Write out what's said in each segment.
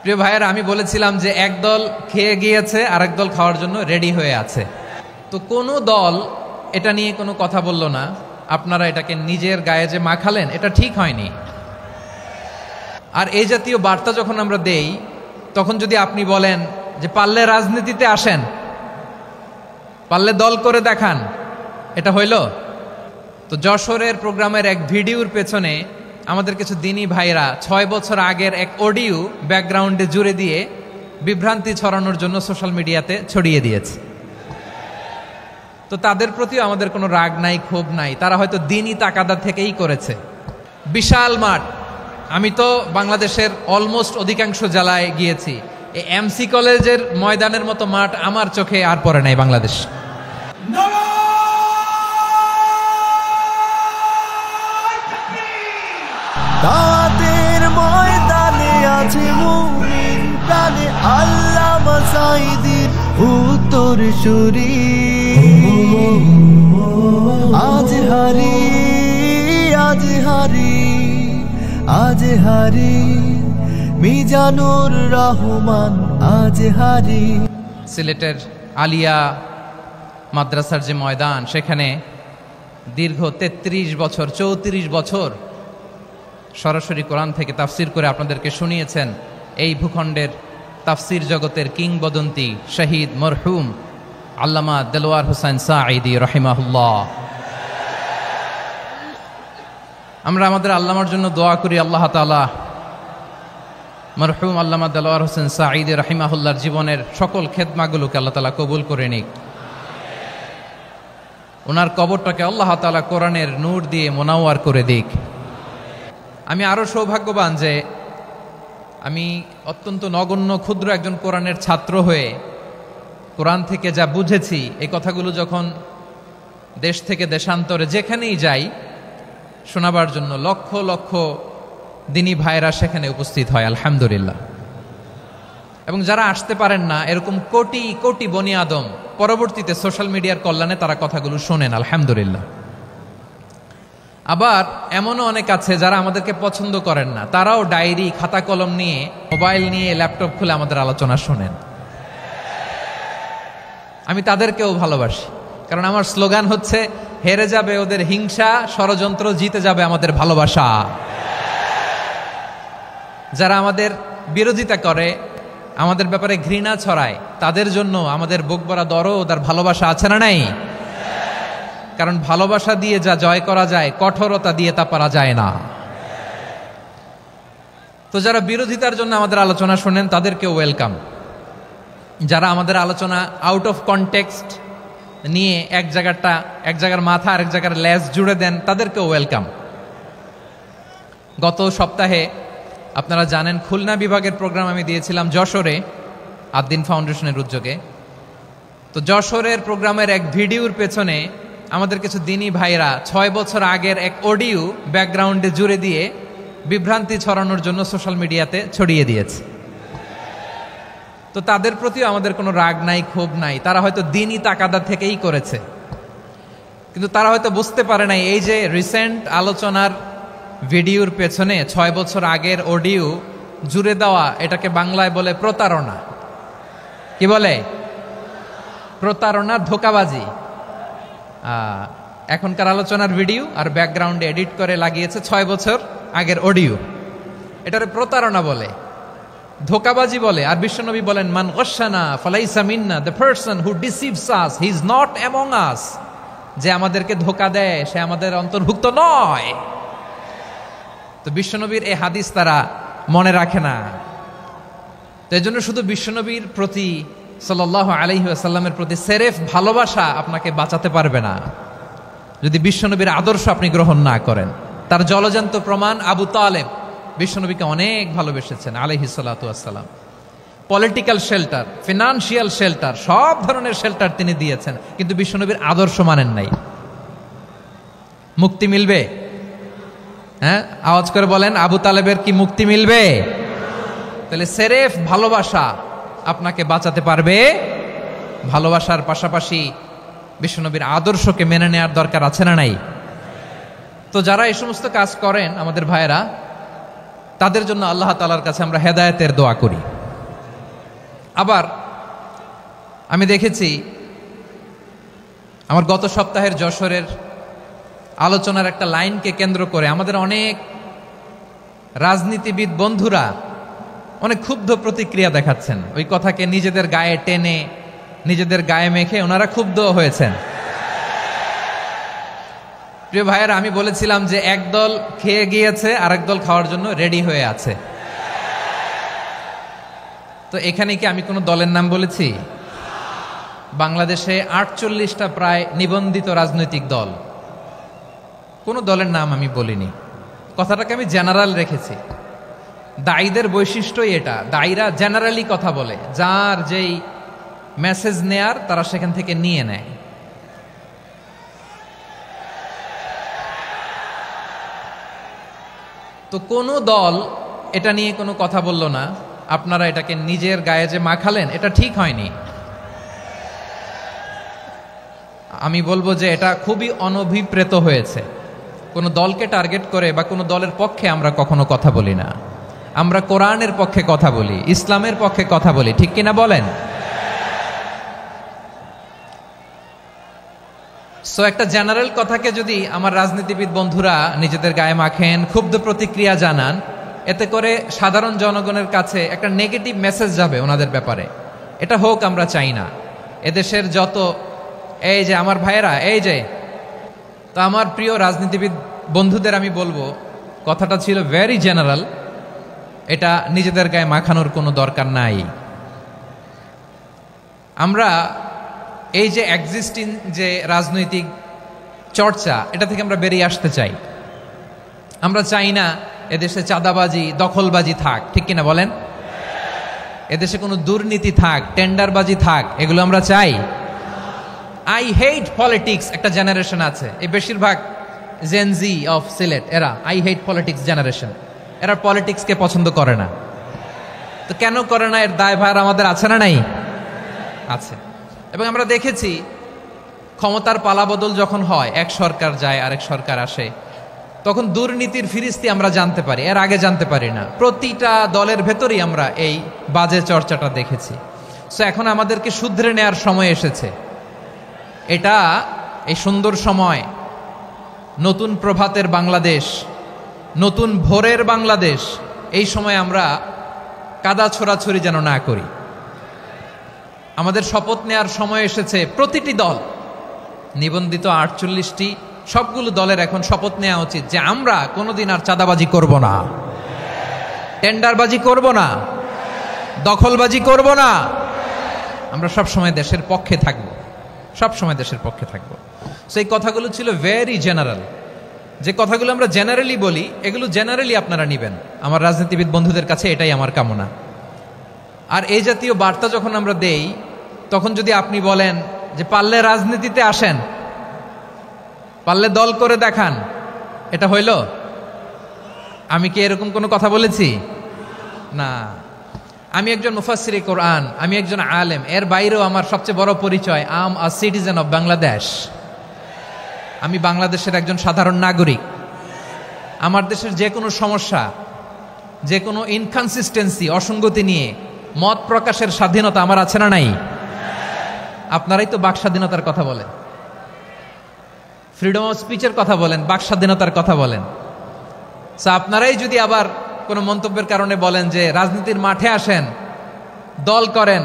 প্রিয় ভাইয়েরা, আমি বলেছিলাম যে একদল খেয়ে গিয়েছে আর একদল খাওয়ার জন্য রেডি হয়ে আছে। তো কোনো দল এটা নিয়ে কোনো কথা বলল না। আপনারা এটাকে নিজের গায়ে যে মাখালেন, এটা ঠিক হয়নি। আর এই জাতীয় বার্তা যখন আমরা দেই, তখন যদি আপনি বলেন যে পারলে রাজনীতিতে আসেন, পারলে দল করে দেখান, এটা হইল? তো যশোরের প্রোগ্রামের এক ভিডিওর পেছনে আমাদের কিছু দিনী ভাইরা 6 বছর আগের এক অডিও ব্যাকগ্রাউন্ডে জুড়ে দিয়ে বিভ্রান্তি ছড়ানোর জন্য সোশ্যাল মিডিয়াতে ছড়িয়ে দিয়েছে। তো তাদের প্রতিও আমাদের কোনো রাগ নাই, ক্ষোভ নাই। তারা হয়তো দিনই তাকাদা থেকেই করেছে। বিশাল মাঠ, আমি তো বাংলাদেশের অলমোস্ট অধিকাংশ জেলায় গিয়েছি। এই এমসি কলেজের ময়দানের মতো মাঠ আমার চোখে আর পড়ে নাই বাংলাদেশ। দাওয়াতের ময়দানে আছে মুমিন প্রাণে আল্লামা সাঈদীর উত্তরসূরি। আজ হারি আজ হারি আজ হারি মিজানুর রহমান আজ হারি। সিলেটের আলিয়া মাদ্রাসার যে ময়দান, সেখানে দীর্ঘ 33 বছর 34 বছর সরাসরি কোরআন থেকে তাফসির করে আপনাদেরকে শুনিয়েছেন এই ভূখণ্ডের তাফসির জগতের কিংবদন্তি শহীদ মরহুম আল্লামা দেলোয়ার হোসেন সাঈদী রাহিমাহুল্লাহ। আমরা আমাদের আল্লামার জন্য দোয়া করি, আল্লাহ তাআলা মরহুম আল্লামা দেলোয়ার হোসেন সাঈদী রাহিমাহুল্লাহর জীবনের সকল খেদমাগুলোকে আল্লাহ তাআলা কবুল করে নিক। ওনার কবরটাকে আল্লাহ তাআলা কোরআনের নূর দিয়ে মোনাওয়ার করে দিক। আমি আরো সৌভাগ্যবান যে আমি অত্যন্ত নগণ্য ক্ষুদ্র একজন কোরআনের ছাত্র হয়ে কোরআন থেকে যা বুঝেছি, এই কথাগুলো যখন দেশ থেকে দেশান্তরে যেখানেই যাই শোনাবার জন্য লক্ষ লক্ষ দিনী ভাইরা সেখানে উপস্থিত হয়, আলহামদুলিল্লাহ। এবং যারা আসতে পারেন না, এরকম কোটি কোটি বনি আদম পরবর্তীতে সোশ্যাল মিডিয়ার কল্যাণে তারা কথাগুলো শোনেন, আলহামদুলিল্লাহ। আবার এমনও অনেক আছে যারা আমাদেরকে পছন্দ করেন না, তারাও ডায়েরি খাতা কলম নিয়ে, মোবাইল নিয়ে, ল্যাপটপ খুলে আমাদের আলোচনা শোনেন। আমি তাদেরকেও ভালোবাসি, কারণ আমার স্লোগান হচ্ছে হেরে যাবে ওদের হিংসা, ষড়যন্ত্র, জিতে যাবে আমাদের ভালোবাসা। যারা আমাদের বিরোধিতা করে, আমাদের ব্যাপারে ঘৃণা ছড়ায়, তাদের জন্য আমাদের বুক ভরা দরদ আর ভালোবাসা আছে না নাই? কারণ ভালোবাসা দিয়ে যা জয় করা যায়, কঠোরতা দিয়ে তা পারা যায় না। তো যারা বিরোধিতার জন্য আমাদের আলোচনা শোনেন, তাদেরকেও ওয়েলকাম। যারা আমাদের আলোচনা আউট অফ কনটেক্সট নিয়ে এক জায়গার মাথা আর এক জায়গার লেজ জুড়ে দেন, তাদেরকেও ওয়েলকাম। গত সপ্তাহে আপনারা জানেন খুলনা বিভাগের প্রোগ্রাম আমি দিয়েছিলাম যশোরে আদ্দিন ফাউন্ডেশনের উদ্যোগে। তো যশোরের প্রোগ্রামের এক ভিডিওর পেছনে আমাদের কিছু দিনী ভাইরা 6 বছর আগের এক অডিও ব্যাকগ্রাউন্ডে জুড়ে দিয়ে বিভ্রান্তি ছড়ানোর জন্য সোশ্যাল মিডিয়াতে ছড়িয়ে দিয়েছে। তো তাদের প্রতিও আমাদের কোনো রাগ নাই, ক্ষোভ নাই। তারা হয়তো দিনই তাকাদা থেকেই করেছে, কিন্তু তারা হয়তো বুঝতে পারে নাই এই যে রিসেন্ট আলোচনার ভিডিওর পেছনে 6 বছর আগের অডিও জুড়ে দেওয়া, এটাকে বাংলায় বলে প্রতারণা। কি বলে? প্রতারণা, ধোঁকাবাজি। এখনকার আলোচনার ভিডিও আর ব্যাকগ্রাউন্ডে এডিট করে লাগিয়েছে 6 বছর আগের অডিও। এটারে প্রতারণা বলে, ধোঁকাবাজি বলে। আর বিশ্বনবী বলেন, মান গশানা ফালাইসা মিন্না, the person who deceives us he is not among us. যে আমাদেরকে ধোঁকা দেয় সে আমাদের অন্তর্ভুক্ত নয়। তো বিশ্বনবীর এই হাদিস তারা মনে রাখে না। তো এই জন্য শুধু বিশ্বনবীর প্রতি সাল্লাল্লাহু আলাইহি ওয়াসাল্লামের প্রতি সেরেফ ভালোবাসা আপনাকে বাঁচাতে পারবে না যদি বিশ্বনবীর আদর্শ আপনি গ্রহণ না করেন। তার জলজান্ত প্রমাণ আবু তালেব বিশ্বনবীকে অনেক ভালোবেসেছেন আলাইহিস সালাতু ওয়াসসালাম। পলিটিক্যাল শেল্টার, ফিনান্সিয়াল শেল্টার, সব ধরনের শেল্টার তিনি দিয়েছেন, কিন্তু বিশ্বনবীর আদর্শ মানেন নাই। মুক্তি মিলবে? হ্যাঁ, আওয়াজ করে বলেন, আবু তালেবের কি মুক্তি মিলবে? তাহলে সেরেফ ভালোবাসা আপনাকে বাঁচাতে পারবে। ভালোবাসার পাশাপাশি বিশ্বনবীর আদর্শকে মেনে নেওয়ার দরকার আছে না নাই? তো যারা এই সমস্ত কাজ করেন আমাদের ভাইয়েরা, তাদের জন্য আল্লাহ তাআলার কাছে আমরা হেদায়েতের দোয়া করি। আবার আমি দেখেছি আমার গত সপ্তাহের যশোরের আলোচনার একটা লাইনকে কেন্দ্র করে আমাদের অনেক রাজনীতিবিদ বন্ধুরা অনেক ক্ষুব্ধ প্রতিক্রিয়া দেখাচ্ছেন। ওই কথাকে নিজেদের গায়ে টেনে, নিজেদের গায়ে মেখে ওনারা ক্ষুব্ধ হয়েছেন। প্রিয় ভাইয়েরা, আমি বলেছিলাম যে একদল খেয়ে গিয়েছে, আরেক দল খাওয়ার জন্য রেডি হয়ে আছে। তো এখানে কি আমি কোনো দলের নাম বলেছি? বাংলাদেশে 48টা প্রায় নিবন্ধিত রাজনৈতিক দল, কোনো দলের নাম আমি বলিনি। কথাটাকে আমি জেনারেল রেখেছি। দায়ীদের বৈশিষ্ট্যই এটা, দায়ীরা জেনারেলি কথা বলে, যার যেই মেসেজ নেয়ার তারা সেখান থেকে নিয়ে নেয়। তো কোনো দল এটা নিয়ে কোনো কথা বলল না, আপনারা এটাকে নিজের গায়ে যে মাখালেন এটা ঠিক হয়নি। আমি বলবো যে এটা খুবই অনভিপ্রেত হয়েছে। কোনো দলকে টার্গেট করে বা কোনো দলের পক্ষে আমরা কখনো কথা বলি না। আমরা কোরআনের পক্ষে কথা বলি, ইসলামের পক্ষে কথা বলি, ঠিক কিনা বলেন? সো একটা জেনারেল কথাকে যদি আমার রাজনীতিবিদ বন্ধুরা নিজেদের গায়ে মাখেন, ক্ষুব্ধ প্রতিক্রিয়া জানান, এতে করে সাধারণ জনগণের কাছে একটা নেগেটিভ মেসেজ যাবে ওনাদের ব্যাপারে। এটা হোক আমরা চাই না। এদেশের যত এই যে আমার ভাইয়েরা, এই যে তো আমার প্রিয় রাজনীতিবিদ বন্ধুদের আমি বলবো, কথাটা ছিল ভেরি জেনারেল, এটা নিজেদের গায়ে মাখানোর কোনো দরকার নাই। আমরা এই যে এক্সিস্টিং যে রাজনৈতিক চর্চা, এটা থেকে আমরা বেরিয়ে আসতে চাই। আমরা চাই না এদেশে চাঁদাবাজি, দখলবাজি থাক, ঠিক কিনা বলেন? এদেশে কোনো দুর্নীতি থাক, টেন্ডারবাজি থাক, এগুলো আমরা চাই। আই হেট পলিটিক্স একটা জেনারেশন আছে, এই বেশিরভাগ জেনজি অফ সিলেট, এরা আই হেট পলিটিক্স জেনারেশন। এরা পলিটিক্সকে পছন্দ করে না। তো কেন করে না, এর দায়ভার আমাদের আছে না নাই? আছে। এবং আমরা দেখেছি ক্ষমতার পালাবদল যখন হয়, এক সরকার যায় আরেক সরকার আসে, তখন দুর্নীতির ফিরিস্তি আমরা জানতে পারি, এর আগে জানতে পারি না। প্রতিটা দলের ভেতরেই আমরা এই বাজে চর্চাটা দেখেছি। সো এখন আমাদেরকে শুধরে নেয়ার সময় এসেছে। এটা এই সুন্দর সময়, নতুন প্রভাতের বাংলাদেশ, নতুন ভোরের বাংলাদেশ, এই সময় আমরা কাদা ছোড়াছড়ি যেন না করি। আমাদের শপথ নেয়ার সময় এসেছে। প্রতিটি দল, নিবন্ধিত 48টি, সবগুলো দলের এখন শপথ নেওয়া উচিত যে আমরা কোনোদিন আর চাঁদাবাজি করব না, টেন্ডারবাজি করব না, দখলবাজি করব না। আমরা সব সময় দেশের পক্ষে থাকব, সব সময় দেশের পক্ষে থাকব। সেই কথাগুলো ছিল ভেরি জেনারেল। যে কথাগুলো আমরা জেনারেলি বলি, এগুলো জেনারেলি আপনারা নেবেন। আমার রাজনীতিবিদ বন্ধুদের কাছে এটাই আমার কামনা। আর এই জাতীয় বার্তা যখন আমরা দেই, তখন যদি আপনি বলেন যে পারলে রাজনীতিতে আসেন, পারলে দল করে দেখান, এটা হইল? আমি কি এরকম কোনো কথা বলেছি? না। আমি একজন মুফাসসিরে কোরআন, আমি একজন আলেম, এর বাইরেও আমার সবচেয়ে বড় পরিচয় আম আ সিটিজেন অফ বাংলাদেশ। আমি বাংলাদেশের একজন সাধারণ নাগরিক। আমার দেশের যে কোনো সমস্যা, যে কোনো ইনকনসিস্টেন্সি, অসঙ্গতি নিয়ে মত প্রকাশের স্বাধীনতা আমার আছে না নাই? আপনারাই তো বাক স্বাধীনতার কথা বলেন, ফ্রিডম অফ স্পিচের কথা বলেন, বাক স্বাধীনতার কথা বলেন। আপনারাই যদি আবার কোনো মন্তব্যের কারণে বলেন যে রাজনীতির মাঠে আসেন, দল করেন,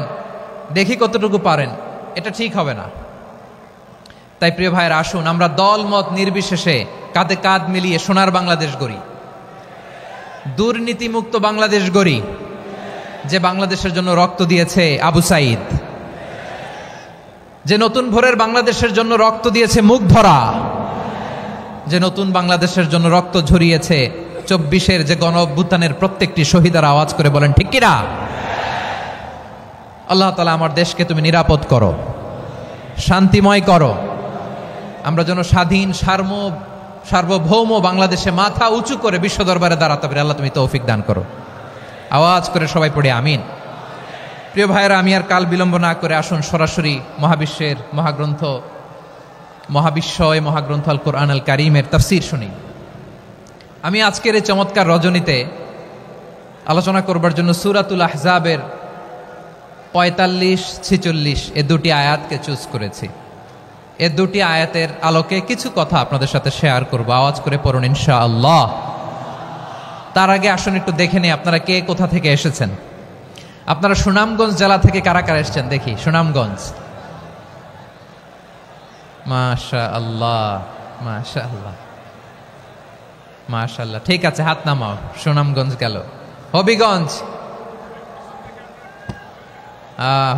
দেখি কতটুকু পারেন, এটা ঠিক হবে না। তাই প্রিয় ভাইয়েরা, আসুন আমরা দল মত নির্বিশেষে কাঁধে কাঁধ মিলিয়ে সোনার বাংলাদেশ গড়ি, দুর্নীতিমুক্ত বাংলাদেশ গড়ি, যে বাংলাদেশের জন্য রক্ত দিয়েছে আবু সাইদ, যে নতুন ভোরের বাংলাদেশের জন্য রক্ত দিয়েছে মুগ্ধরা, যে নতুন বাংলাদেশের জন্য রক্ত ঝরিয়েছে 24-এর যে গণ অভ্যুত্থানের প্রত্যেকটি শহীদারা। আওয়াজ করে বলেন ঠিক কিনা? আল্লাহ তাআলা আমার দেশকে তুমি নিরাপদ করো, শান্তিময় করো। আমরা যেন স্বাধীন সার্বভৌম বাংলাদেশে মাথা উঁচু করে বিশ্ব দরবারে দাঁড়াতে পারি। আল্লাহ তুমি তৌফিক দান করো। আওয়াজ করে সবাই পড়ে আমিন। প্রিয় ভাইয়েরা, আমি আর কাল বিলম্ব না করে আসুন সরাসরি মহাবিশ্বের মহাগ্রন্থ, মহাবিশ্বয় মহাগ্রন্থ আল কোরআন আল কারীমের তাফসীর শুনি। আমি আজকের এই চমৎকার রজনীতে আলোচনা করবার জন্য সূরাতুল আহজাবের 45-46 এ দুটি আয়াতকে চুজ করেছি। এ দুটি আয়াতের আলোকে কিছু কথা আপনাদের সাথে শেয়ার করব। আওয়াজ করে পড়ুন ইনশাআল্লাহ। তার আগে আসুন একটু দেখে নিই আপনারা কে কোথা থেকে এসেছেন। আপনারা সুনামগঞ্জ জেলা থেকে কারা কারা এসেছেন দেখি। সুনামগঞ্জ, মাশাআল্লাহ মাশাআল্লাহ মাশাআল্লাহ, ঠিক আছে, হাত নামাও। সুনামগঞ্জ গেল। হবিগঞ্জ,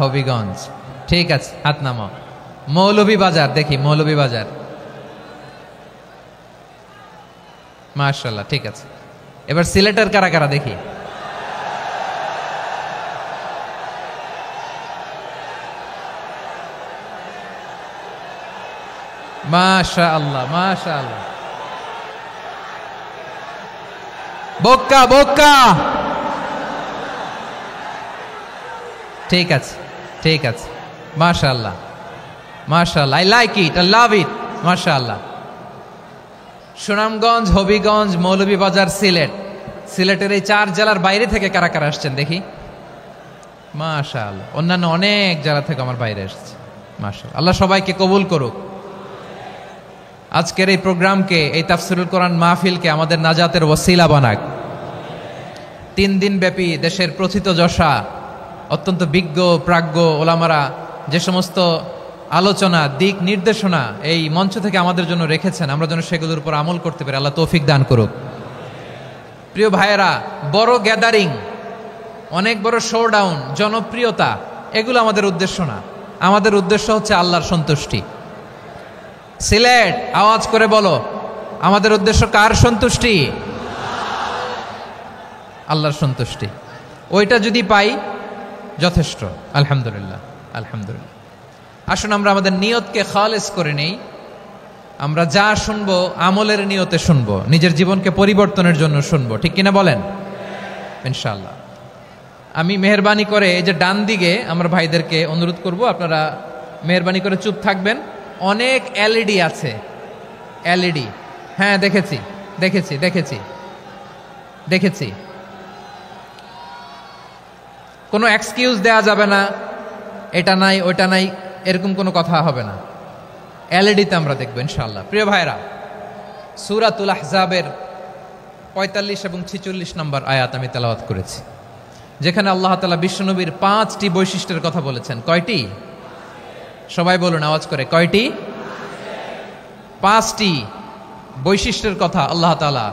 হবিগঞ্জ, ঠিক আছে, হাত নামাও। মৌলভীবাজার, দেখি মৌলভীবাজার, মাশাআল্লাহ, ঠিক আছে। এবার সিলেটের কারা কারা দেখি। মাশাআল্লাহ মাশাআল্লাহ। বক্কা বক্কা, ঠিক আছে ঠিক আছে, মাশাআল্লাহ মাশাআল্লাহ, I like it, I love it, মাশাআল্লাহ। সুনামগঞ্জ, হবিগঞ্জ, মৌলভীবাজার, সিলেট। সিলেটের এই 4 জেলার বাইরে থেকে কারা কারা আসছেন দেখি। মাশাআল্লাহ, অন্যান্য অনেক জেলা থেকে আমার বাইরে এসেছে, মাশাআল্লাহ। আল্লাহ সবাইকে কবুল করুক। আজকের এই প্রোগ্রামকে, এই তাফসিরুল কোরআন মাহফিলকে আমাদের নাজাতের ওসিলা বানাক। 3 দিন ব্যাপী দেশের প্রথিতযশা অত্যন্ত বিজ্ঞ প্রাজ্ঞ ওলামারা যে সমস্ত আলোচনা, দিক নির্দেশনা এই মঞ্চ থেকে আমাদের জন্য রেখেছেন, আমরা যেন সেগুলোর উপর আমল করতে পারি। আল্লাহ তৌফিক দান করুক। প্রিয় ভাইয়েরা, বড় গ্যাদারিং, অনেক বড় শোডাউন, জনপ্রিয়তা, এগুলো আমাদের উদ্দেশ্য না। আমাদের উদ্দেশ্য হচ্ছে আল্লাহর সন্তুষ্টি। সিলেট, আওয়াজ করে বলো, আমাদের উদ্দেশ্য কার সন্তুষ্টি? আল্লাহর সন্তুষ্টি। ওইটা যদি পাই যথেষ্ট, আলহামদুলিল্লাহ আলহামদুলিল্লাহ। আসুন আমরা আমাদের নিয়তকে খালেস করে নেই। আমরা যা শুনবো আমলের নিয়তে শুনবো, নিজের জীবনকে পরিবর্তনের জন্য শুনবো, ঠিক কিনা বলেন? ইনশাআল্লাহ। আমি মেহরবানি করে এই যে ডান দিকে আমরা ভাইদেরকে অনুরোধ করব, আপনারা মেহরবানি করে চুপ থাকবেন। অনেক এলইডি আছে, এলইডি, হ্যাঁ দেখেছি দেখেছি দেখেছি দেখেছি। কোনো এক্সকিউজ দেয়া যাবে না, এটা নাই ওইটা নাই, এরকম কোনো কথা হবে না। এলইডিতে আমরা দেখবো ইনশাআল্লাহ। প্রিয় ভাইরা, সূরাতুল আহজাবের 45 এবং 46 নম্বর আয়াত আমি তেলাওয়াত করেছি, যেখানে আল্লাহ তাআলা বিশ্বনবীর 5টি বৈশিষ্ট্যের কথা বলেছেন। কয়টি? সবাই বলুন আওয়াজ করে, কয়টি? 5টি বৈশিষ্ট্যের কথা আল্লাহ তাআলা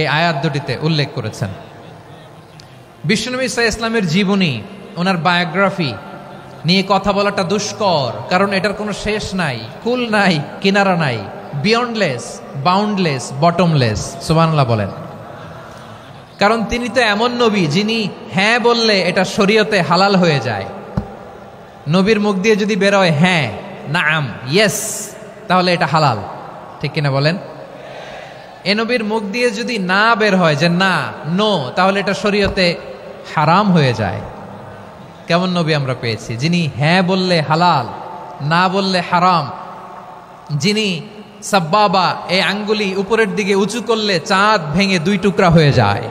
এই আয়াত দুটিতে উল্লেখ করেছেন। বিশ্বনবী সাল্লাল্লাহু আলাইহি ওয়াসাল্লামের জীবনী, ওনার বায়োগ্রাফি নিয়ে কথা বলাটা দুষ্কর, কারণ এটার কোনো শেষ নাই, কুল নাই, কিনারা নাই, বিয়ন্ডলেস, বাউন্ডলেস, বটমলেস। সুবহানাল্লাহ বলেন। কারণ তিনি তো এমন নবী যিনি হ্যাঁ বললে এটা শরীয়তে হালাল হয়ে যায়। নবীর মুখ দিয়ে যদি বেরোয় হ্যাঁ, নাম, ইয়েস, তাহলে এটা হালাল, ঠিক কিনা বলেন? এ নবীর মুখ দিয়ে যদি না বের হয় যে না, নো, তাহলে এটা শরীয়তে হারাম হয়ে যায়। কেমন নবী আমরা পেয়েছি, যিনি হ্যাঁ বললে হালাল, না বললে হারাম, যিনি সাব্বাবা, এই আঙ্গুলি উপরের দিকে উঁচু করলে চাঁদ ভেঙে 2 টুকরা হয়ে যায়,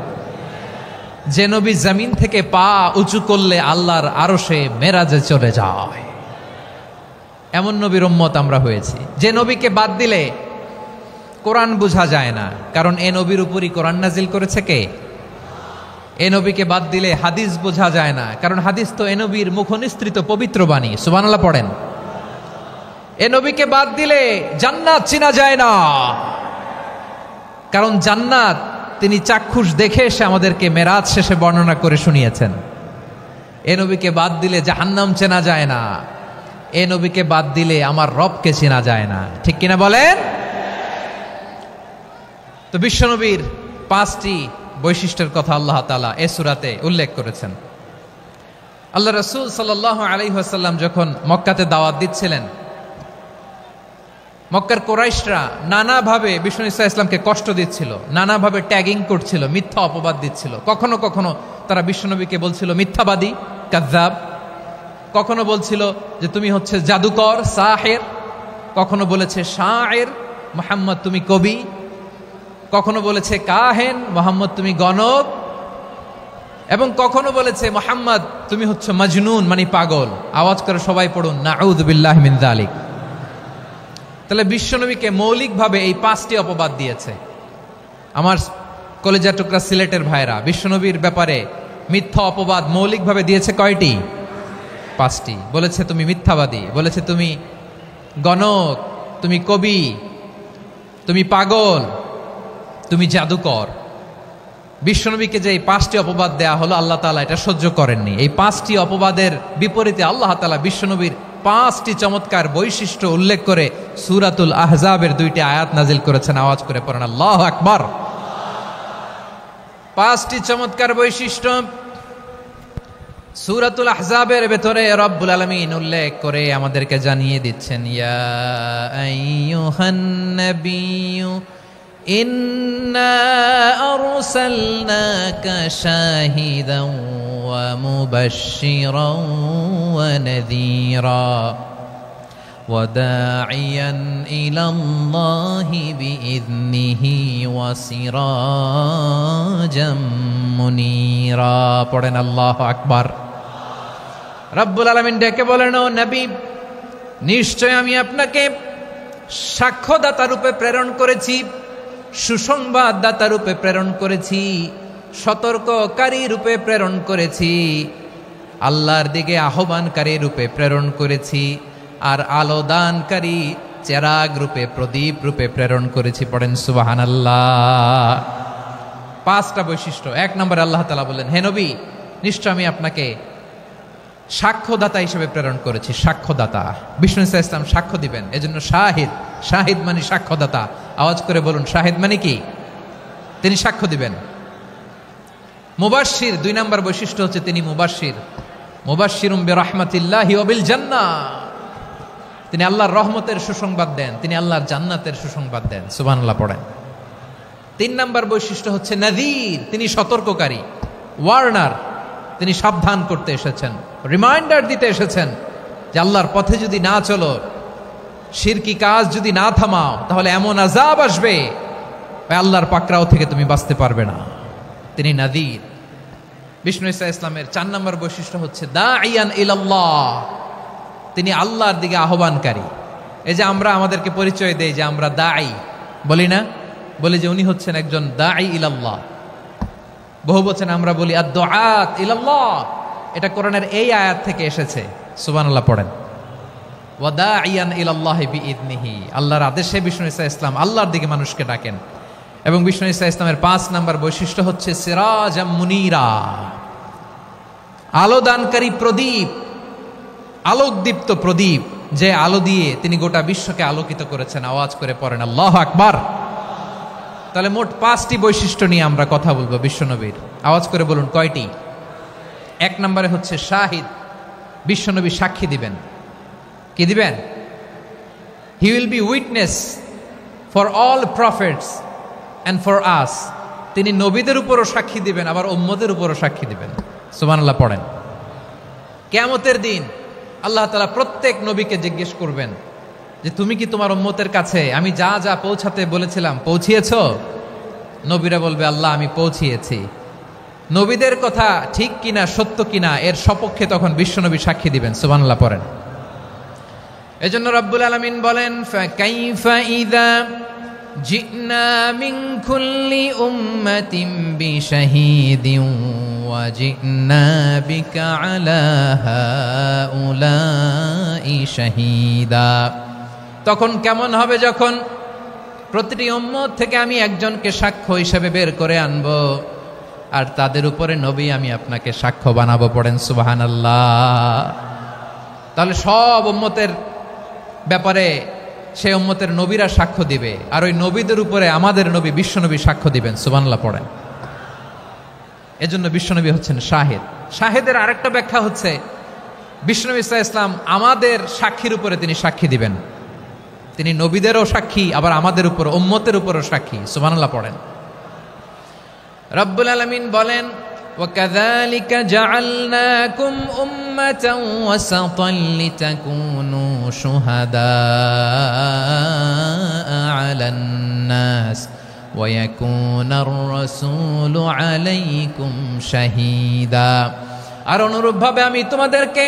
যে নবী জমিন থেকে পা উঁচু করলে আল্লাহর আরশে মেরাজে চলে যায়, এমন নবীর উম্মত আমরা হয়েছি। যে নবীকে বাদ দিলে কোরআন বোঝা যায় না, কারণ এ নবীর উপরই কোরআন নাজিল করেছে কে? এ নবীকে বাদ দিলে হাদিস বোঝা যায় না, কারণ হাদিস তো এ নবীর মুখনিসৃত পবিত্র বাণী। সুবহানাল্লাহ পড়েন। এ নবীকে বাদ দিলে জান্নাত চিনা যায় না, কারণ জান্নাত তিনি চাক্ষুষ দেখে এসে আমাদেরকে মেরাজ শেষে বর্ণনা করে শুনিয়েছেন। এ নবীকে বাদ দিলে জাহান্নাম চেনা যায় না, এ নবীকে বাদ দিলে আমার রবকে চেনা যায় না, ঠিক কিনা বলেন? তো বিশ্বনবীর 5টি বৈশিষ্ট্যের কথা আল্লাহ তাআলা এই সূরাতে উল্লেখ করেছেন। আল্লাহ রাসূল সাল্লাল্লাহু আলাইহি ওয়াসাল্লাম যখন মক্কাতে দাওয়াত দিচ্ছিলেন, মক্কার কুরাইশরা নানাভাবে বিষ্ণু ঈসা ইসলামকে কষ্ট দিচ্ছিল, নানাভাবে ট্যাগিং করছিল, মিথ্যা অপবাদ দিচ্ছিল। কখনো কখনো তারা বিশ্বনবীকে বলছিল মিথ্যাবাদী, কাযযাব। কখনো বলছিল যে তুমি হচ্ছে জাদুকর, সাহের। কখনো বলেছে শায়ের, মুহাম্মদ তুমি কবি। কখনো বলেছে কাহেন, মুহাম্মদ তুমি গণক। এবং কখনো বলেছে মুহাম্মদ তুমি হচ্ছে মাজনুন মানে পাগল। আওয়াজ করে সবাই পড়ুন নাউযু বিল্লাহি মিন যালিক। তাহলে বিশ্বনবীকে মৌলিকভাবে এই 5টি অপবাদ দিয়েছে। আমার কলেজার টুকরা সিলেটের ভাইরা, বিশ্বনবীর ব্যাপারে মিথ্যা অপবাদ মৌলিকভাবে দিয়েছে কয়টি? 5টি। বলেছে তুমি মিথ্যাবাদী, বলেছে তুমি গণক, তুমি কবি, তুমি পাগল, তুমি জাদুকর। বিশ্বনবীকে যে এই 5টি অপবাদ দেয়া হলো, আল্লাহ তাআলা এটা সহ্য করেননি। এই 5টি অপবাদের বিপরীতে আল্লাহ তাআলা বিশ্বনবীর 5টি চমৎকার বৈশিষ্ট্য উল্লেখ করে সূরাতুল আহজাবের 2টি আয়াত নাজিল করেছেন। আওয়াজ করে পড়েন আল্লাহু আকবার। 5টি চমৎকার বৈশিষ্ট্য সূরাতুল আহজাবের ভেতরে রব্বুল আলামিন উল্লেখ করে আমাদেরকে জানিয়ে দিচ্ছেন, ইয়া আইয়ুহান নাবিয়্যু ইন্না আরসালনাকা শাহিদান ওয়া মুবাশশিরান ওয়া নাযীরা ওয়া দাঈয়ান ইলাল্লাহি বিইذনিহি ওয়া সিরাজাম মুনীরা। পড়েন আল্লাহু আকবার। রব্বুল আলামিন ডেকে বলেন, ও নবী, নিশ্চয় আমি আপনাকে সাক্ষ্যদাতা রূপে প্রেরণ করেছি, সুসংবাদদাতা রূপে প্রেরণ করেছি, সতর্ককারী রূপে প্রেরণ করেছি, আল্লাহর দিকে আহ্বানকারী রূপে প্রেরণ করেছি, আর আলো দানকারী চেরাগ রূপে, প্রদীপ রূপে প্রেরণ করেছি। পড়েন সুবহানাল্লাহ। 5টা বৈশিষ্ট্য। 1 নম্বরে আল্লাহ তাআলা বললেন, হে নবী, নিশ্চয় আমি আপনাকে সাক্ষ্যদাতা হিসেবে প্রেরণ করেছি। সাক্ষ্যদাতা, বিষ্ণু ইসা ইসলাম সাক্ষ্য দিবেন, এজন্য শাহিদ। শাহিদ মানে সাক্ষ্যদাতা। আওয়াজ করে বলুন, শাহিদ মানে কি? তিনি সাক্ষ্য দিবেন। মুবাশশির, 2 নম্বর বৈশিষ্ট্য হচ্ছে তিনি মুবাশশির। মুবাশশিরুম বিরাহমাতিল্লাহি ওয়া বিল জান্নাহ, তিনি আল্লাহর রহমতের সুসংবাদ দেন, তিনি আল্লাহর জান্নাতের সুসংবাদ দেন। সুবহানাল্লাহ পড়েন। 3 নম্বর বৈশিষ্ট্য হচ্ছে নাযীর, তিনি সতর্ককারী, ওয়ার্নার, তিনি সাবধান করতে এসেছেন, রিমাইন্ডার দিতে এসেছেন যে আল্লাহর পথে যদি না চলো, শিরকি কাজ যদি না থামাও, তাহলে এমন আযাব আসবে আল্লাহর পাকড়াও থেকে তুমি বাঁচতে পারবে না। তিনি নাযীর। বিষ্ণু ইসা ইসলামের 4 নম্বর বৈশিষ্ট্য হচ্ছে দাঈয়ান ইলাল্লাহ, তিনি আল্লাহর দিকে আহ্বানকারী। এই যে আমরা আমাদেরকে পরিচয় দেই যে আমরা দাঈ, বলি না? বলি যে উনি হচ্ছেন একজন দাঈ ইলাল্লাহ। বহু বচনে আমরা বলি আদ-দুআত ইলাল্লাহ। এটা কোরআনের এই আয়াত থেকে এসেছে। সুবহানাল্লাহ পড়েন। ওয়া দাঈয়ান ইলাল্লাহি বিইذনিহি, আল্লাহর আদেশে বিষ্ণু ইসা ইসলাম আল্লাহর দিকে মানুষকে ডাকেন। এবং বিষ্ণু ইসা ইসলামের 5 নম্বর বৈশিষ্ট্য হচ্ছে সিরাজাম মুনীরা, আলোদানকারী প্রদীপ, আলোকদীপ্ত প্রদীপ, যে আলো দিয়ে তিনি গোটা বিশ্বকে আলোকিত করেছেন। আওয়াজ করে পড়েন আল্লাহু আকবার। তাহলে মোট 5টি বৈশিষ্ট্য নিয়ে আমরা কথা বলবো বিশ্বনবীর। আওয়াজ করে বলুন কয়টি? 1 নম্বরে হচ্ছে শাহিদ, বিশ্বনবী সাক্ষী দিবেন। কি দিবেন? He will be witness for all prophets and for us. তিনি নবীদের উপরও সাক্ষী দিবেন, আবার উম্মতের উপরও সাক্ষী দিবেন। সুবহানাল্লাহ পড়েন। কিয়ামতের দিন আল্লাহ তাআলা প্রত্যেক নবীকে জিজ্ঞেস করবেন যে তুমি কি তোমার উম্মতের কাছে আমি যা যা পৌঁছাতে বলেছিলাম পৌঁছিয়েছো? নবীরা বলবে আল্লাহ আমি পৌঁছিয়েছি। নবীদের কথা ঠিক কিনা, সত্য কিনা, এর সপক্ষে তখন বিশ্বনবী সাক্ষী দিবেন। সুবহানাল্লাহ পড়েন। এজন্য রব্বুল আলামিন বলেন, ফাকাইফা ইযা জিনা মিন কুল্লি উম্মাতিন বিশাহীদিন ওয়া জিনা বিকা আলা হাউলাই শাহীদা। তখন কেমন হবে যখন প্রতিটি উম্মত থেকে আমি একজনকে সাক্ষ্য হিসেবে বের করে আনবো, আর তাদের উপরে নবী আমি আপনাকে সাক্ষ্য বানাবো। পড়েন সুবহানাল্লাহ। তাহলে সব উম্মতের ব্যাপারে সেই উম্মতের নবীরা সাক্ষ্য দিবে, আর ওই নবীদের উপরে আমাদের নবী বিশ্বনবী সাক্ষ্য দিবেন। সুবহানাল্লাহ পড়েন। এজন্য বিশ্বনবী হচ্ছেন শাহিদ। শাহিদের আরেকটা ব্যাখ্যা হচ্ছে বিশ্বনবী সাল্লাল্লাহু আলাইহি ওয়াসাল্লাম আমাদের সাক্ষীর উপরে তিনি সাক্ষী দিবেন। তিনি নবীদেরও সাক্ষী, আবার আমাদের উপর উম্মতের উপরও সাক্ষী। সুবহানাল্লাহ পড়েন। রব্বুল আলামিন বলেন, وَكَذَلِكَ جَعَلْنَاكُمْ أُمَّةً وَسَطًا لِتَكُونُوا شُهَدَاءَ عَلَى النَّاسِ ويكون الرسول عليكم شهيدا। আর অনুরূপভাবে আমি তোমাদেরকে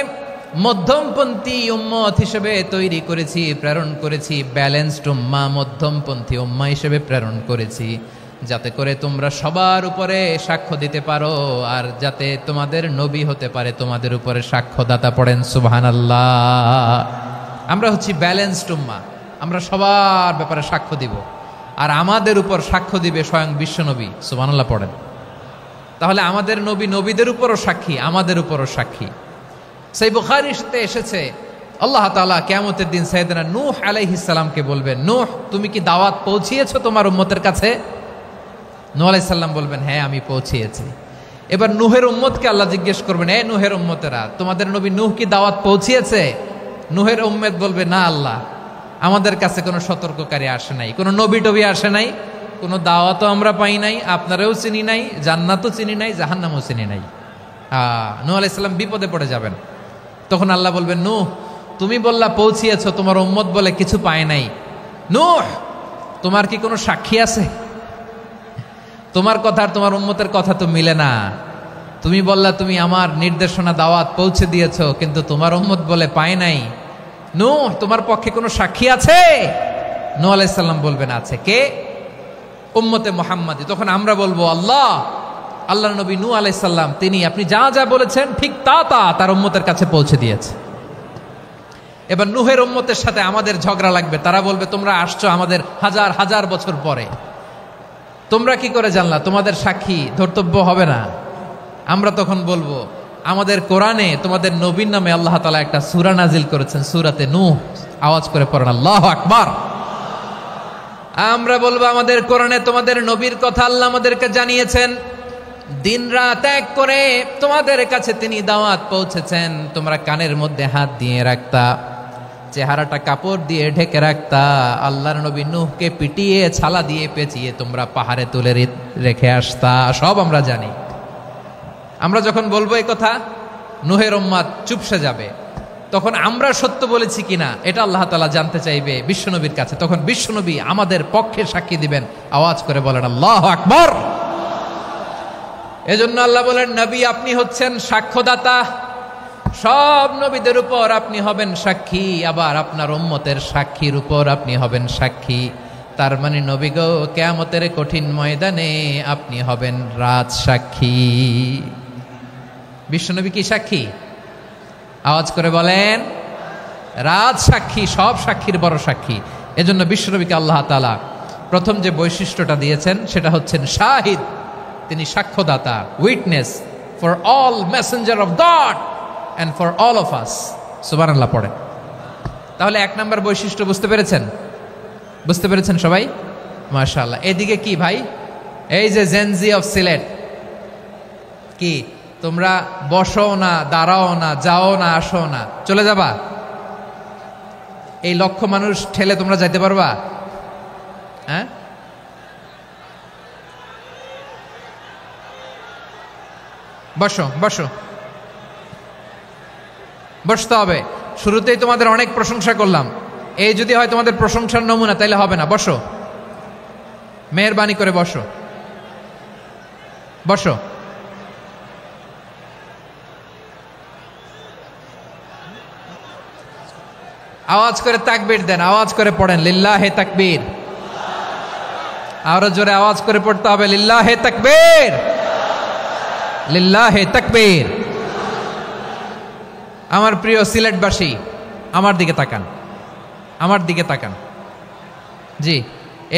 মধ্যমপন্থী উম্মত হিসেবে তৈরি করেছি, প্রেরণ করেছি, ব্যালেন্সড উম্মাহ, মধ্যমপন্থী উম্মাহ হিসেবে প্রেরণ করেছি, যাতে করে তোমরা সবার উপরে সাক্ষ্য দিতে পারো, আর যাতে তোমাদের নবী হতে পারে তোমাদের উপরে সাক্ষ্যদাতা। পড়েন সুবহানাল্লাহ। আমরা হচ্ছি ব্যালেন্সড উম্মাহ, আমরা সবার ব্যাপারে সাক্ষ্য দিব, আর আমাদের উপর সাক্ষ্য দিবে স্বয়ং বিশ্বনবী। সুবহানাল্লাহ পড়েন। তাহলে আমাদের নবী নবীদের উপরও সাক্ষী, আমাদের উপরও সাক্ষী। সেই বুখারীতে এসেছে আল্লাহ তাআলা কিয়ামতের দিন সাইয়েদনা নূহ আলাইহিস সালামকে বলবেন, নূহ তুমি কি দাওয়াত পৌঁছিয়েছো তোমার উম্মতের কাছে? নূহ আলাইহিস সালাম বলবেন, হ্যাঁ আমি পৌঁছিয়েছি। এবার নূহের উম্মতকে আল্লাহ জিজ্ঞেস করবেন, এ নূহের উম্মতেরা, তোমাদের নবী নূহ কি দাওয়াত পৌঁছিয়েছে? নূহের উম্মত বলবে, না আল্লাহ, আমাদের কাছে কোনো সতর্ককারী আসে নাই, কোনো নবী টবি আসে নাই, কোনো দাওয়াতও আমরা পাই নাই, আপনারাও চিনি নাই, জান্নাতও চিনি নাই, জাহান্নামও চিনি নাই। নূহ আলাইহিস সালাম বিপদে পড়ে যাবেন। তখন আল্লাহ বলবেন, নূহ তুমি বললা পৌঁছিয়েছো, তোমার উম্মত বলে কিছু পায় নাই। নূহ তোমার কি কোনো সাক্ষী আছে? তোমার কথা আর তোমার উম্মতের কথা তো মিলে না। তুমি বললা তুমি আমার নির্দেশনা দাওয়াত পৌঁছে দিয়েছো, কিন্তু তোমার উম্মত বলে পায় নাই। নূহ তোমার পক্ষে কোনো সাক্ষী আছে? নূহ আলাইহিস সালাম বলবেন, আছে। কে? উম্মতে মুহাম্মাদি। তখন আমরা বলবো, আল্লাহ, আল্লাহর নবী নূহ আলাইহিস সালাম তিনি আপনি যা যা বলেছেন ঠিক তা তা তার উম্মতের কাছে পৌঁছে দিয়েছে। এবার নূহের উম্মতের সাথে আমাদের ঝগড়া লাগবে। তারা বলবে, তোমরা আসছো আমাদের হাজার হাজার বছর পরে, তোমরা কি করে জানলা? তোমাদের সাক্ষী ধর্তব্য হবে না। আমরা তখন বলবো, আমাদের কোরআনে তোমাদের নবীর নামে আল্লাহ তাআলা একটা সূরা নাজিল করেছেন, সূরাতে নূহ। আওয়াজ করে পড়েন আল্লাহু আকবার। আমরা বলবো, আমাদের কোরআনে তোমাদের নবীর কথা আল্লাহ আমাদেরকে জানিয়েছেন, দিন রাত এক করে তোমাদের কাছে তিনি দাওয়াত পৌঁছেছেন। তোমরা কানের মধ্যে হাত দিয়ে রাখতা, চেহারাটা কাপড় দিয়ে ঢেকে রাখতা, আল্লাহর নবী নূহকে পিটিয়ে ছালা দিয়ে পেঁচিয়ে তোমরা পাহাড়ে তুলে রেখে আসতা, সব আমরা জানি। আমরা যখন বলবো এই কথা, নূহের উম্মত চুপসে যাবে। তখন আমরা সত্য বলেছি কিনা এটা আল্লাহ তাআলা জানতে চাইবে বিশ্বনবীর কাছে। তখন বিশ্বনবী আমাদের পক্ষে সাক্ষী দিবেন। আওয়াজ করে বলেন আল্লাহু আকবার। এজন্য আল্লাহ বলেন, নবী আপনি হচ্ছেন সাক্ষ্যদাতা, সব নবীদের উপর আপনি হবেন সাক্ষী, আবার আপনার উম্মতের সাক্ষীর উপর আপনি হবেন সাক্ষী। তার মানে নবী গো, কিয়ামতের কঠিন ময়দানে আপনি হবেন রাজ সাক্ষী। বিশ্বনবী কি সাক্ষী? আওয়াজ করে বলেন, রাজ সাক্ষী, সব সাক্ষীর বড় সাক্ষী। এজন্য বিশ্বনবীকে আল্লাহ তাআলা প্রথম যে বৈশিষ্ট্যটা দিয়েছেন সেটা হচ্ছেন শাহিদ। তিনি সাক্ষ্যদাতা, witness for all messenger of God and for all of us. সুবহানাল্লাহ পড়েন। তাহলে এক নাম্বার বৈশিষ্ট্য বুঝতে পেরেছেন? বুঝতে পেরেছেন সবাই? মাশাআল্লাহ। এদিকে কি ভাই, এই যে জেনজি অফ সিলেট, কি তোমরা বসো না, দাঁড়াও না, যাও না, আসো না, চলে যাবা? এই লক্ষ মানুষ ঠেলে তোমরা যাইতে পারবা? হ্যাঁ, বসো বসো, বসতে হবে। শুরুতেই তোমাদের অনেক প্রশংসা করলাম, এই যদি হয় তোমাদের প্রশংসার নমুনা, তাইলে হবে না। বসো, মেহেরবানি করে বসো, বসো। আওয়াজ করে তাকবীর দেন, আওয়াজ করে পড়েন লিল্লাহে তাকবীর। আরো জোরে আওয়াজ করে পড়তে হবে, লিল্লাহে তাকবীর, লিল্লাহে তাকবীর। আমার প্রিয় সিলেটবাসী, আমার দিকে তাকান, আমার দিকে তাকান। জি,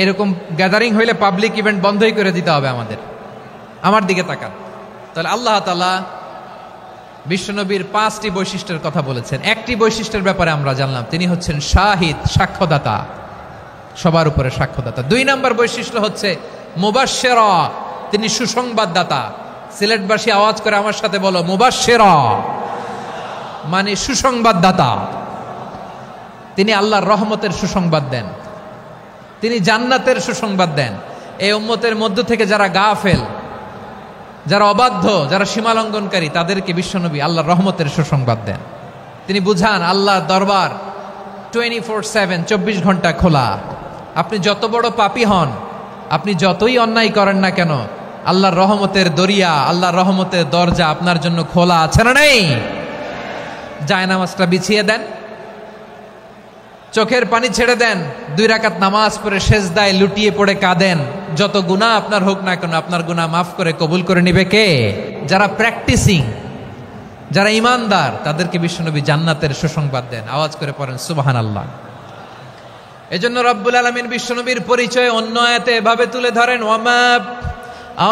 এরকম গ্যাদারিং হইলে পাবলিক ইভেন্ট বন্ধই করে দিতে হবে আমাদের। আমার দিকে তাকান। তাহলে আল্লাহ তাআলা বিশ্বনবীর 5টি বৈশিষ্ট্যের কথা বলেছেন। একটি বৈশিষ্ট্যের ব্যাপারে আমরা জানলাম, তিনি হচ্ছেন শাহিদ, সাক্ষ্যদাতা, সবার উপরে সাক্ষ্যদাতা। 2 নম্বর বৈশিষ্ট্য হচ্ছে মুবাশশিরা, তিনি সুসংবাদদাতা। সিলেটবাসী আওয়াজ করে আমার সাথে বলো, মুবাশশিরা মানে সুসংবাদদাতা। তিনি আল্লাহর রহমতের সুসংবাদ দেন, তিনি জান্নাতের সুসংবাদ দেন। এই উম্মতের মধ্য থেকে যারা গাফেল, যারা অবাধ্য, যারা সীমালঙ্ঘনকারী, তাদেরকে বিশ্বনবী আল্লাহর রহমতের সুসংবাদ দেন। তিনি বুঝান আল্লাহর দরবার 24/7, 24 ঘন্টা খোলা। আপনি যত বড় পাপী হন, আপনি যতই অন্যায় করেন না কেন, আল্লাহর রহমতের দরিয়া, আল্লাহর রহমতের দরজা আপনার জন্য খোলা আছে না নেই? জায়নামাজটা বিছিয়ে দেন, চোখের পানি ছেড়ে দেন, 2 রাকাত নামাজ পড়ে সেজদায় লুটিয়ে পড়ে কাঁদেন। যত গুনাহ আপনার হোক না কেন, আপনার গুনাহ মাফ করে কবুল করে নিবে কে? যারা প্র্যাকটিসিং, যারা ইমানদার, তাদেরকে বিশ্বনবী জান্নাতের সুসংবাদ দেন। আওয়াজ করে পড়েন সুবহানাল্লাহ। এজন্য রব্বুল আলামিন বিশ্বনবীর পরিচয় অন্য আয়াতে এভাবে তুলে ধরেন, ওয়ামা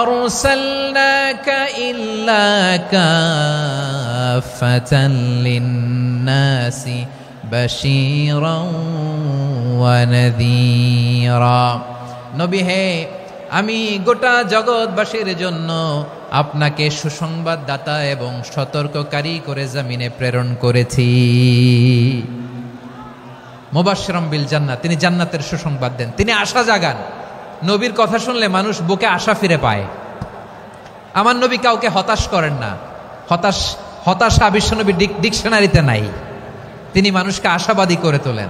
আরসালনাকা ইল্লা কাফাতান লিন-নাসি বাশীরাও ওয়া নাযীরা। নবী হে, আমি গোটা জগৎবাসীর জন্য আপনাকে সুসংবাদদাতা এবং সতর্ককারী করে জমিনে প্রেরণ করেছি। মুবাশশিরাম বিল জান্নাত, তিনি জান্নাতের সুসংবাদ দেন, তিনি আশা জাগান। নবীর কথা শুনলে মানুষ বুকে আশা ফিরে পায়। আমার নবী কাউকে হতাশ করেন না। হতাশা বিশ্বনবীর ডিকশনারিতে নাই। তিনি মানুষকে আশাবাদী করে তোলেন।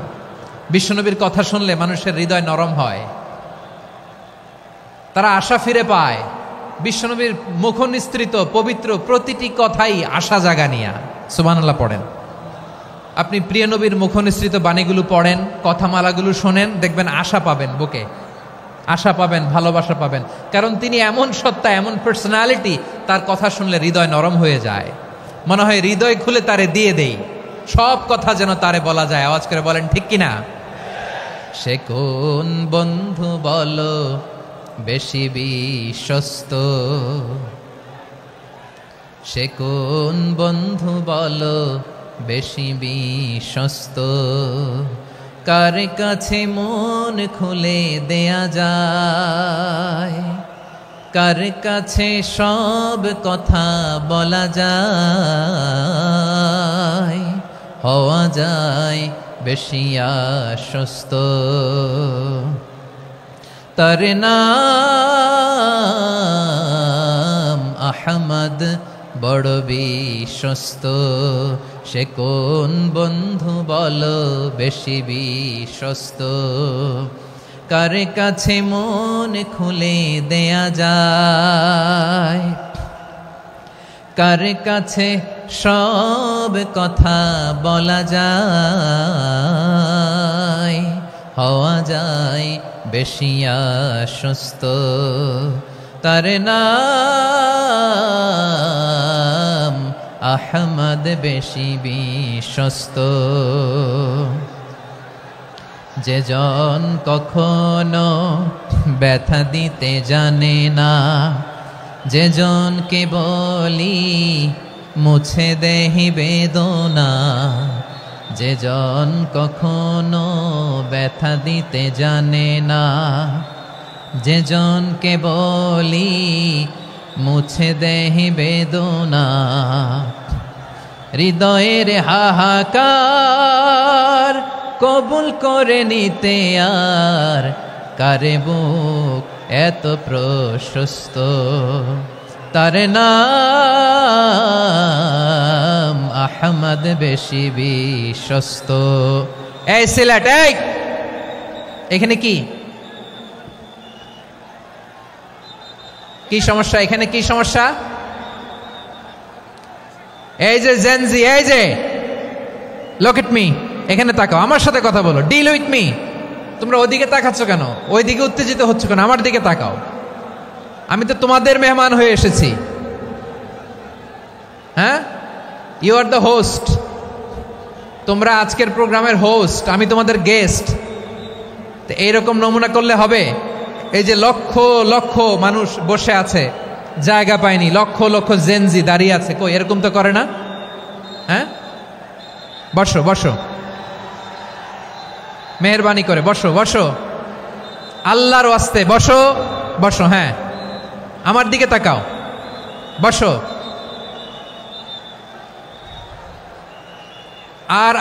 বিশ্বনবীর কথা শুনলে মানুষের হৃদয় নরম হয়, তারা আশা ফিরে পায়। বিশ্বনবীর মুখ নিঃসৃত পবিত্র প্রতিটি কথাই আশা জাগানিয়া। সুবহানাল্লাহ পড়েন। আপনি প্রিয় নবীর মুখ নিঃসৃত বাণীগুলো পড়েন, কথামালাগুলো শোনেন, দেখবেন আশা পাবেন, বুকে আশা পাবেন, ভালোবাসা পাবেন। কারণ তিনি এমন সত্তা, এমন পার্সোনালিটি, তার কথা শুনলে হৃদয় নরম হয়ে যায়। মনে হয় হৃদয় খুলে তারে দিয়ে দেই, সব কথা যেন তারে বলা যায়। আওয়াজ করে বলেন ঠিক কিনা? সে কোন বন্ধু বলো বেশি বিশ্বস্ত, সে কোন বন্ধু বলো বেশি বিশ্বস্ত, কার কাছে মন খুলে দেয়া যায়, কার কাছে সব কথা বলা যায়, হওয়া যায় বেশি আশ্বস্ত। তার নাম আহমদ, বড় বিশ্বস্ত। সে কোন বন্ধু বলো বেশি বিশ্বস্ত, কার কাছে মন খুলে দেয়া যায়, কার কাছে সব কথা বলা যায়, হওয়া যায় বেশি আশ্বস্ত। তার নাম আহমদ, বেশি বিশ্বস্ত। যে জন কখনো ব্যথা দিতে জানে না, যে জনকে বলি মুছে দেহি বেদনা, যে জন কখনো ব্যথা দিতে জানে না, যে জনকে বলি মুছে দেহি বেদনা, হৃদয়ের হাহাকার কবুল করে নিতে আর কারে বুক এত প্রশস্ত। তার নাম আহমদ, বেশি বিশ্বস্ত। এই সিলেট, এই এখানে কি কি সমস্যা? এখানে কি সমস্যা? এই যে জেনজি, এই যে লুক এট মি, এখানে তাকাও, আমার সাথে কথা বলো, ডিল উইথ মি। তোমরা ওইদিকে তাকাচ্ছ কেন? ওইদিকে উত্তেজিত হচ্ছ কেন? আমার দিকে তাকাও। আমি তো তোমাদের মেহমান হয়ে এসেছি। হ্যাঁ, ইউ আর দ্য হোস্ট। তোমরা আজকের প্রোগ্রামের হোস্ট, আমি তোমাদের গেস্ট। তো এইরকম নমুনা করলে হবে? এই যে লক্ষ লক্ষ মানুষ বসে আছে, জায়গা পায়নি, লক্ষ লক্ষ জেনজি দাঁড়িয়ে আছে, কই এরকম তো করে না? হ্যাঁ, বসো বসো, মেহরবানি করে বসো বসো, আল্লাহর ওয়াস্তে বসো বসো। হ্যাঁ, আমার দিকে তাকাও, বসো।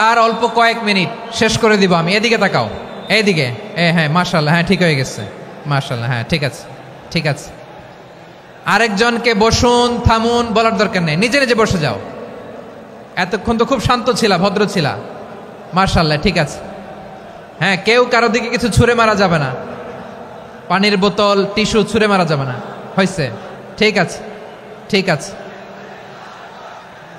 আর অল্প কয়েক মিনিট, শেষ করে দিব আমি। এদিকে তাকাও, এইদিকে। হ্যাঁ, মাশাআল্লাহ, হ্যাঁ ঠিক হয়ে গেছে, মাশাআল্লাহ, হ্যাঁ ঠিক আছে, ঠিক আছে। আরেকজনকে বসুন, থামুন বলার দরকার নেই, নিজে নিজে বসে যাও। এতক্ষণ তো খুব শান্ত ছিলা, ভদ্র ছিলা, মাশাআল্লাহ, ঠিক আছে। হ্যাঁ, কেউ কারো দিকে কিছু ছুঁড়ে মারা যাবে না। পানির বোতল টিস্যু ছুঁড়ে মারা যাবে না। হয়েছে? ঠিক আছে, ঠিক আছে।